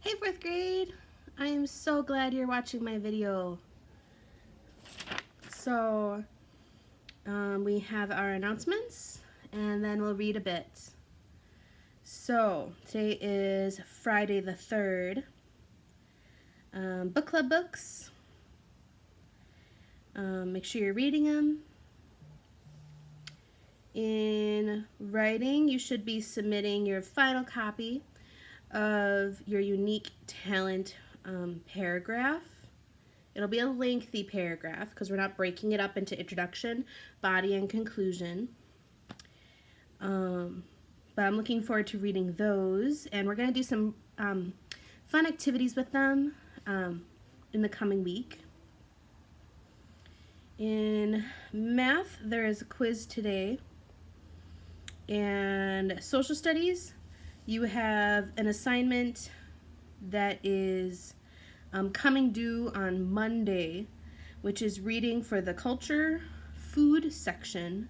Hey 4th grade! I am so glad you're watching my video. So, we have our announcements and then we'll read a bit. So, today is Friday the 3rd. Book club books. Make sure you're reading them. In writing, you should be submitting your final copy of your unique talent paragraph. It'll be a lengthy paragraph because we're not breaking it up into introduction, body, and conclusion. But I'm looking forward to reading those, and we're going to do some fun activities with them in the coming week. In math, there is a quiz today, and social studies, you have an assignment that is coming due on Monday, which is reading for the culture food section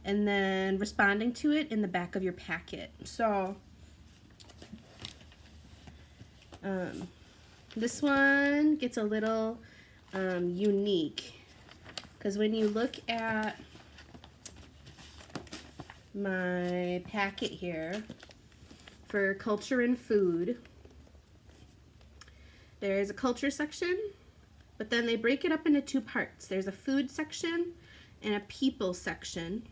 and then responding to it in the back of your packet. So this one gets a little unique because when you look at my packet here for culture and food, there's a culture section, but then they break it up into two parts. There's a food section and a people section.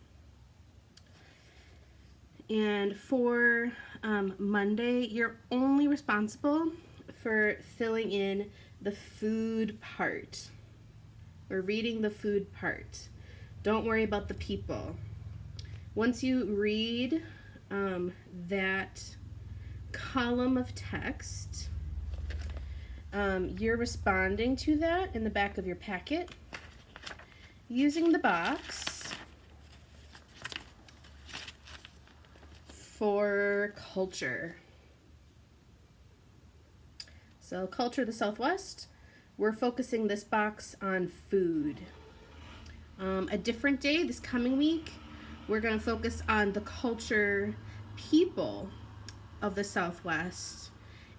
And for Monday, you're only responsible for filling in the food part. We're reading the food part. Don't worry about the people. Once you read that column of text, you're responding to that in the back of your packet using the box for culture. So culture of the Southwest, we're focusing this box on food. A different day this coming week, we're going to focus on the culture people of the Southwest,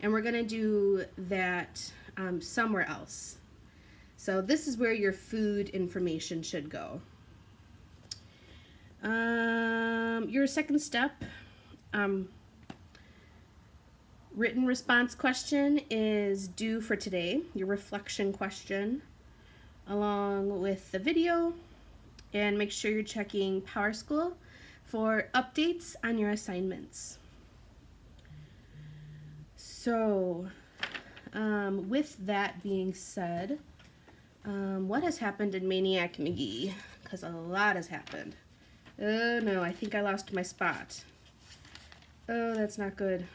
and we're going to do that somewhere else. So this is where your food information should go. Your second step, written response question is due for today, your reflection question, along with the video, and make sure you're checking PowerSchool for updates on your assignments. So, with that being said, what has happened in Maniac McGee? Because a lot has happened. Oh no, I think I lost my spot. Oh, that's not good.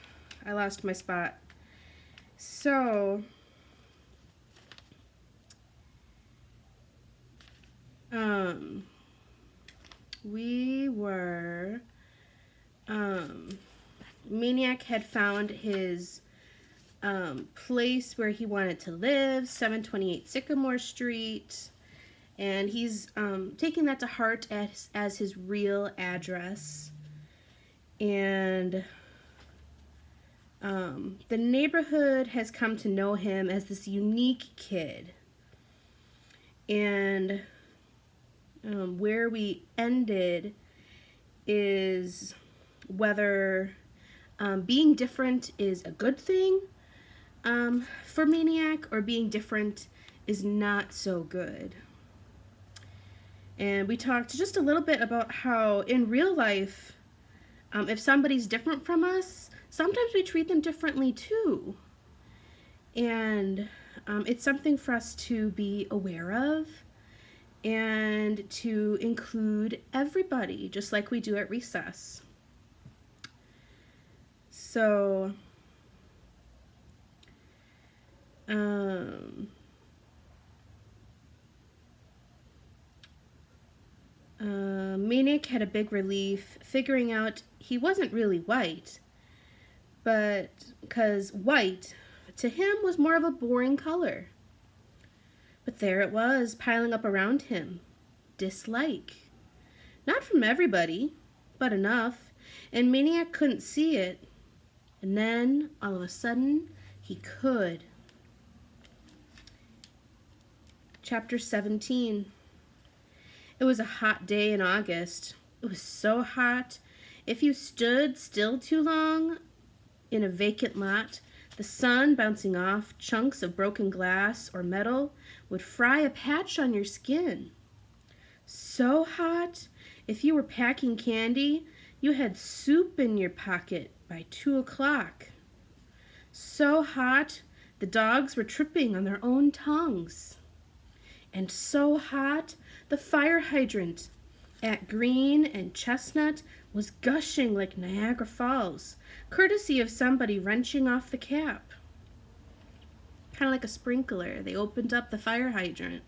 I lost my spot. So, we were, Maniac had found his place where he wanted to live, 728 Sycamore Street, and he's taking that to heart as his real address. And the neighborhood has come to know him as this unique kid. And where we ended is whether being different is a good thing for Maniac, or being different is not so good. And we talked just a little bit about how in real life, if somebody's different from us, sometimes we treat them differently too. And it's something for us to be aware of and to include everybody, just like we do at recess. So, Maniac had a big relief figuring out he wasn't really white, but because white to him was more of a boring color. But there it was, piling up around him. Dislike. Not from everybody, but enough. And Maniac couldn't see it. And then, all of a sudden, He could. Chapter 17. It was a hot day in August. It was so hot. If you stood still too long in a vacant lot, the sun bouncing off chunks of broken glass or metal would fry a patch on your skin. So hot, if you were packing candy, you had soup in your pocket by 2 o'clock. So hot, the dogs were tripping on their own tongues. And so hot, the fire hydrant at Green and Chestnut was gushing like Niagara Falls, courtesy of somebody wrenching off the cap. Kind of like a sprinkler. They opened up the fire hydrant.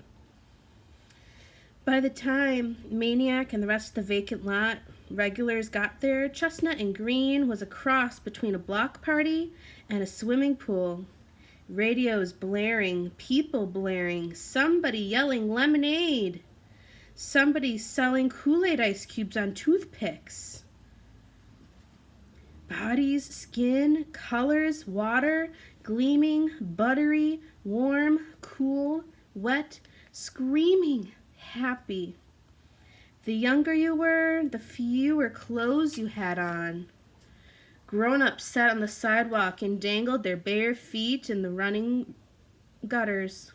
By the time Maniac and the rest of the vacant lot regulars got there, Chestnut and Green was a cross between a block party and a swimming pool. Radios blaring, people blaring, somebody yelling lemonade, somebody selling Kool-Aid ice cubes on toothpicks. Bodies, skin, colors, water, gleaming, buttery, warm, cool, wet, screaming, happy. The younger you were, the fewer clothes you had on. Grown-ups sat on the sidewalk and dangled their bare feet in the running gutters.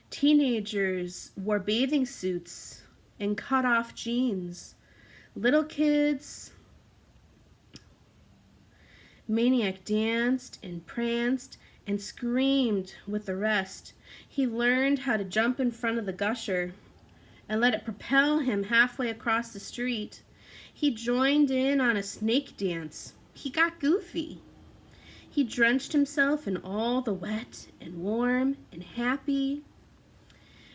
Teenagers wore bathing suits and cut-off jeans. Little kids, Maniac danced and pranced and screamed with the rest. He learned how to jump in front of the gusher and let it propel him halfway across the street. He joined in on a snake dance. He got goofy. He drenched himself in all the wet and warm and happy.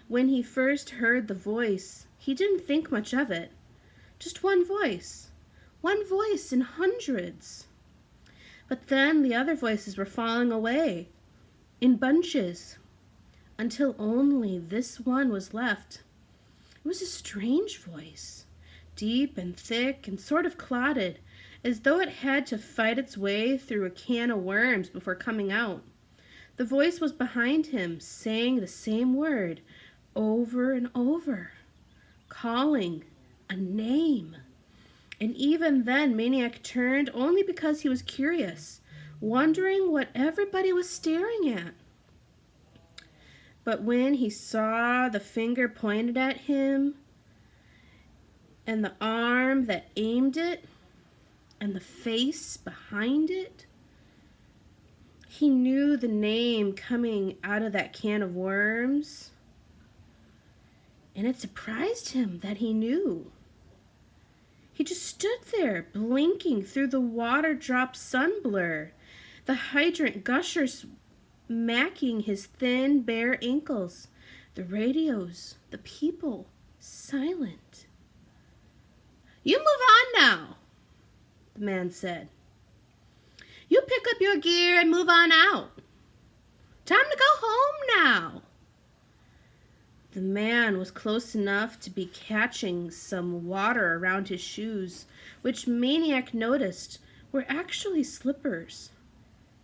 When he first heard the voice, he didn't think much of it. Just one voice in hundreds. But then the other voices were falling away, in bunches, until only this one was left. It was a strange voice, deep and thick and sort of clotted, as though it had to fight its way through a can of worms before coming out. The voice was behind him, saying the same word over and over, calling a name. And even then, Maniac turned only because he was curious, wondering what everybody was staring at. But when he saw the finger pointed at him, and the arm that aimed it, and the face behind it, he knew the name coming out of that can of worms, and it surprised him that he knew. He just stood there, blinking through the water drop sun blur, the hydrant gushers macking his thin, bare ankles, the radios, the people, silent. "You move on now," the man said. "You pick up your gear and move on out. Time to go home now." The man was close enough to be catching some water around his shoes, which Maniac noticed were actually slippers.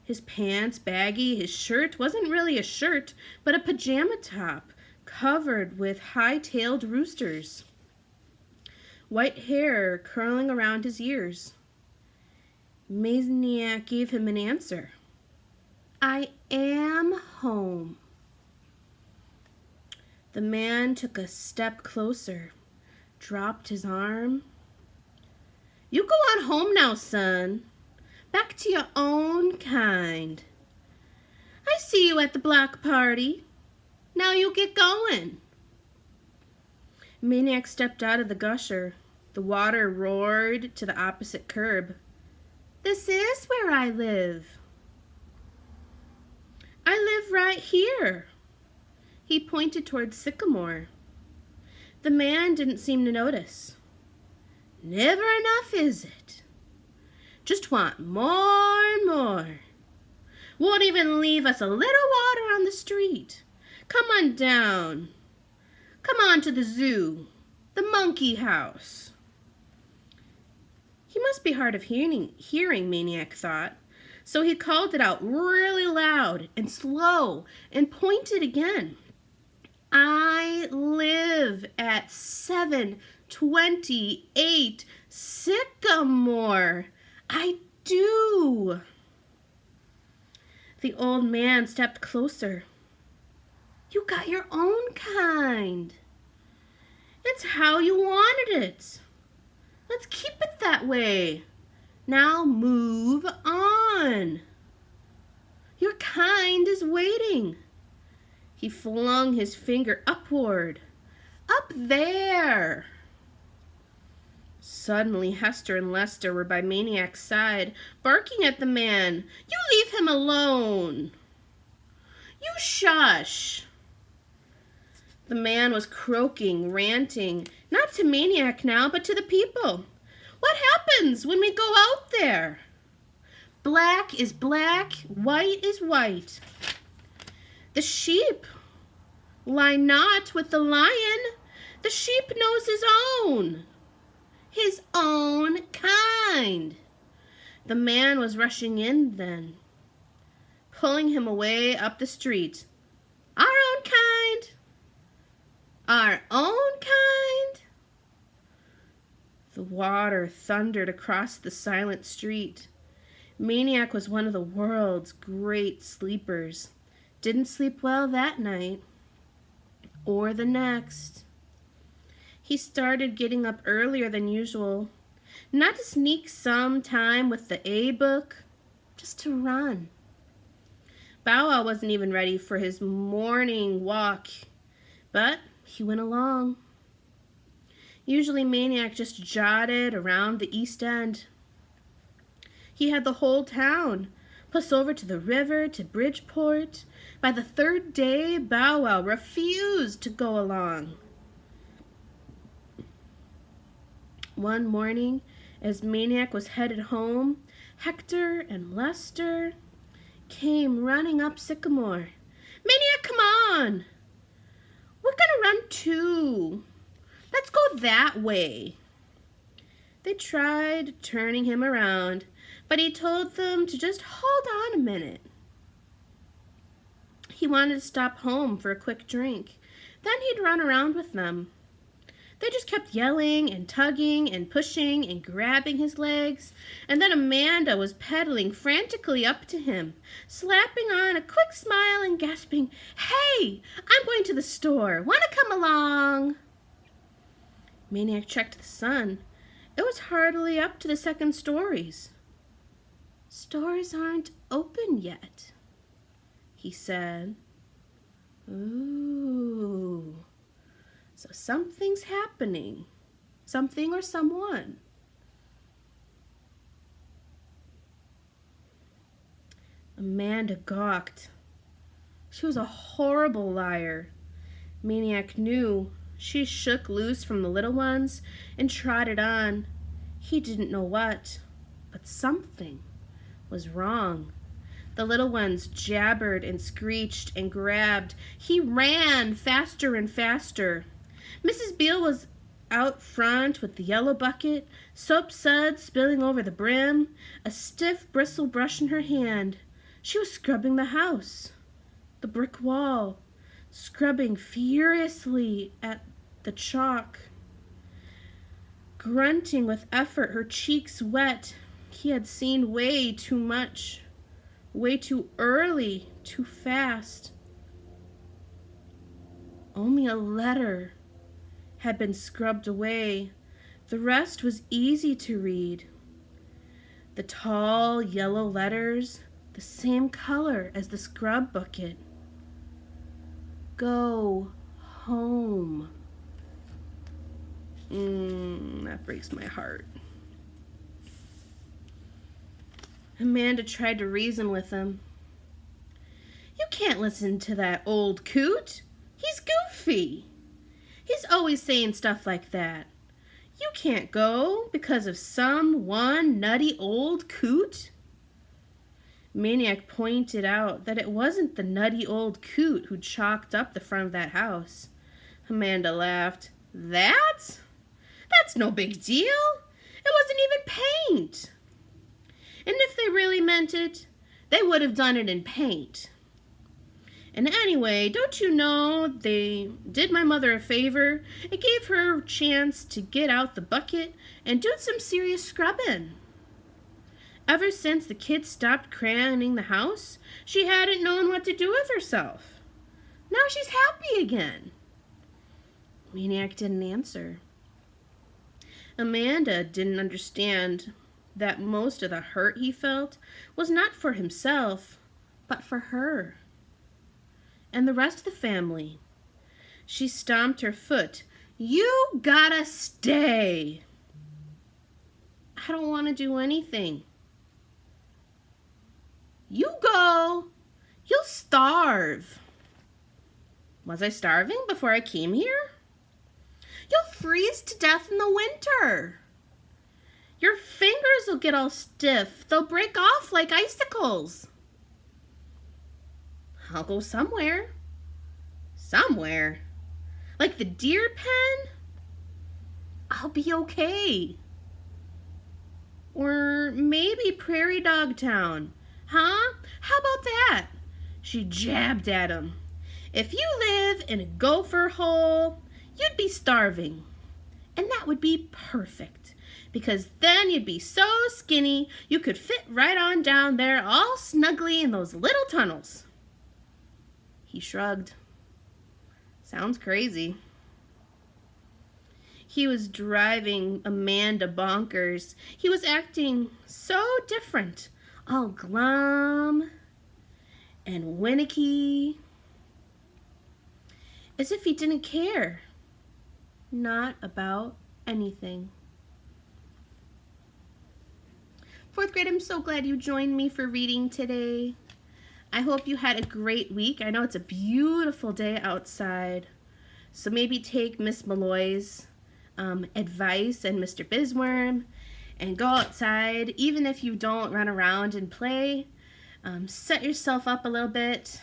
His pants baggy, his shirt wasn't really a shirt, but a pajama top covered with high-tailed roosters. White hair curling around his ears. Maniac gave him an answer. "I am home." The man took a step closer, dropped his arm. "You go on home now, son. Back to your own kind. I see you at the block party. Now you get going." Maniac stepped out of the gusher. The water roared to the opposite curb. "This is where I live." "I live right here." He pointed towards Sycamore. The man didn't seem to notice. "Never enough, is it? Just want more and more. Won't even leave us a little water on the street. Come on down. Come on to the zoo, the monkey house." He must be hard of hearing, Maniac thought. So he called it out really loud and slow and pointed again. I live at 728 Sycamore. I do. The old man stepped closer. You got your own kind. It's how you wanted it. Let's keep it that way. Now move on. Your kind is waiting. He flung his finger upward. Up there. Suddenly, Hester and Lester were by Maniac's side, barking at the man. You leave him alone. You shush. The man was croaking, ranting, not to Maniac now, but to the people. What happens when we go out there? Black is black, white is white. The sheep lie not with the lion. The sheep knows his own kind. The man was rushing in then, pulling him away up the street. Our own kind. Our own kind. The water thundered across the silent street. Maniac was one of the world's great sleepers. Didn't sleep well that night or the next. He started getting up earlier than usual, not to sneak some time with the A book, just to run. Bow Wow wasn't even ready for his morning walk, but he went along. Usually Maniac just jotted around the East End. He had the whole town, plus over to the river, to Bridgeport. By the third day, Bow Wow refused to go along. One morning, as Maniac was headed home, Hector and Lester came running up Sycamore. Maniac, come on! We're gonna run too. Let's go that way. They tried turning him around, but he told them to just hold on a minute. He wanted to stop home for a quick drink. Then he'd run around with them. They just kept yelling and tugging and pushing and grabbing his legs. And then Amanda was pedaling frantically up to him, slapping on a quick smile and gasping, Hey, I'm going to the store. Want to come along? Maniac checked the sun. It was hardly up to the second stories. Stores aren't open yet, he said. Ooh. So something's happening. Something or someone. Amanda gawked. She was a horrible liar. Maniac knew. She shook loose from the little ones and trotted on. He didn't know what, but something was wrong. The little ones jabbered and screeched and grabbed. He ran faster and faster. Mrs. Beale was out front with the yellow bucket, soap suds spilling over the brim, a stiff bristle brush in her hand. She was scrubbing the house, the brick wall, scrubbing furiously at the chalk. Grunting with effort, her cheeks wet. He had seen way too much, way too early, too fast. Only a letter had been scrubbed away. The rest was easy to read. The tall yellow letters, the same color as the scrub bucket. Go home. That breaks my heart. Amanda tried to reason with him. You can't listen to that old coot. He's goofy. He's always saying stuff like that. You can't go because of some one nutty old coot. Maniac pointed out that it wasn't the nutty old coot who chalked up the front of that house. Amanda laughed. That's no big deal. It wasn't even paint. And if they really meant it, They would have done it in paint. And anyway, don't you know they did my mother a favor and gave her a chance to get out the bucket and do some serious scrubbing. Ever since the kids stopped cramming the house, she hadn't known what to do with herself. Now she's happy again. Maniac didn't answer. Amanda didn't understand that most of the hurt he felt was not for himself, but for her and the rest of the family. She stomped her foot. You gotta stay. I don't want to do anything. You go. You'll starve. Was I starving before I came here? You'll freeze to death in the winter. Your fingers will get all stiff. They'll break off like icicles. I'll go somewhere. Somewhere. Like the deer pen? I'll be okay. Or maybe Prairie Dog Town. Huh? How about that? She jabbed at him. If you live in a gopher hole, you'd be starving. And that would be perfect, because then you'd be so skinny you could fit right on down there all snugly in those little tunnels. He shrugged. Sounds crazy. He was driving Amanda bonkers. He was acting so different, all glum and winicky, as if he didn't care. Not about anything. Fourth grade, I'm so glad you joined me for reading today. I hope you had a great week. I know it's a beautiful day outside, so maybe take Miss Malloy's advice and Mr. Bizworm and go outside. Even if you don't run around and play, set yourself up a little bit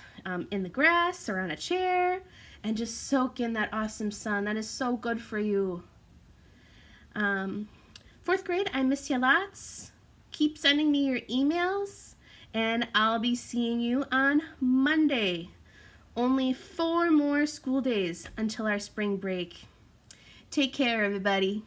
in the grass or on a chair and just soak in that awesome sun. That is so good for you. Fourth grade, I miss you lots. Keep sending me your emails, and I'll be seeing you on Monday. Only 4 more school days until our spring break. Take care, everybody.